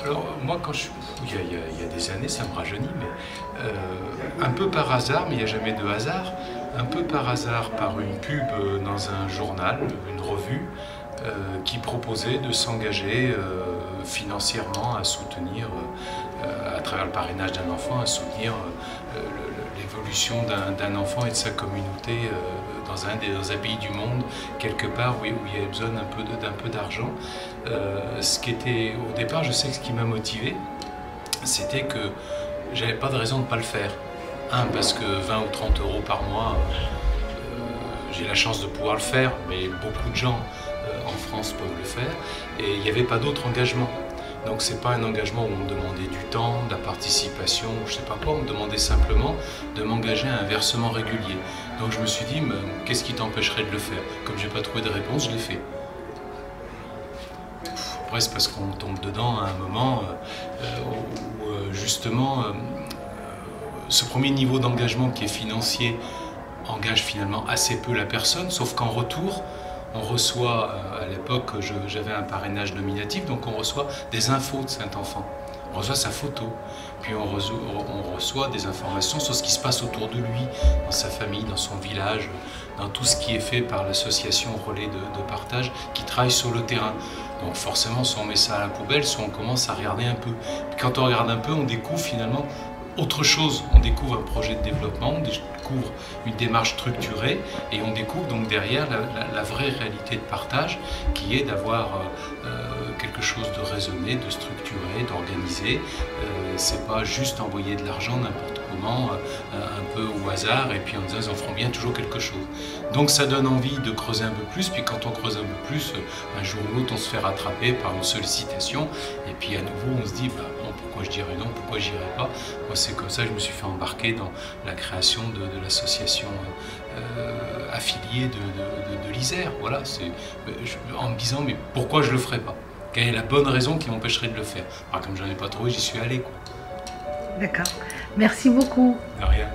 Alors moi, il y a des années, ça me rajeunit, mais un peu par hasard, mais il n'y a jamais de hasard, un peu par hasard, par une pub dans un journal, une revue, qui proposait de s'engager financièrement à soutenir, à travers le parrainage d'un enfant, à soutenir l'évolution d'un enfant et de sa communauté dans un pays du monde, quelque part où il y avait besoin d'un peu d'argent. Ce qui était, au départ, je sais que ce qui m'a motivé, c'était que j'avais pas de raison de ne pas le faire. Un, parce que 20 ou 30 euros par mois, j'ai la chance de pouvoir le faire, mais beaucoup de gens en France peuvent le faire, et il n'y avait pas d'autre engagement. Donc c'est pas un engagement où on me demandait du temps, de la participation, je sais pas quoi, on me demandait simplement de m'engager à un versement régulier. Donc je me suis dit, qu'est-ce qui t'empêcherait de le faire? Comme j'ai pas trouvé de réponse, je l'ai fait. Après c'est parce qu'on tombe dedans à un moment où justement ce premier niveau d'engagement qui est financier engage finalement assez peu la personne, sauf qu'en retour, on reçoit, à l'époque j'avais un parrainage nominatif, donc on reçoit des infos de cet enfant. On reçoit sa photo, puis on reçoit des informations sur ce qui se passe autour de lui, dans sa famille, dans son village, dans tout ce qui est fait par l'association Relais de partage qui travaille sur le terrain. Donc forcément, soit on met ça à la poubelle, soit on commence à regarder un peu. Puis quand on regarde un peu, on découvre finalement autre chose. On découvre un projet de développement, on découvre une démarche structurée et on découvre donc derrière la vraie réalité de partage qui est d'avoir quelque chose de raisonné, de structuré, d'organisé. C'est pas juste envoyer de l'argent n'importe comment, un peu au hasard et puis en disant ils en feront bien toujours quelque chose. Donc ça donne envie de creuser un peu plus, puis quand on creuse un peu plus, un jour ou l'autre on se fait rattraper par une sollicitation et puis à nouveau on se dit bon, pourquoi je dirais non, pourquoi j'irais pas. Moi c'est comme ça que je me suis fait embarquer dans la création de l'association affiliée de l'Isère. Voilà, en me disant mais pourquoi je le ferais pas? Quelle est la bonne raison qui m'empêcherait de le faire? Alors, comme j'en ai pas trouvé, j'y suis allé. D'accord. Merci beaucoup. De rien.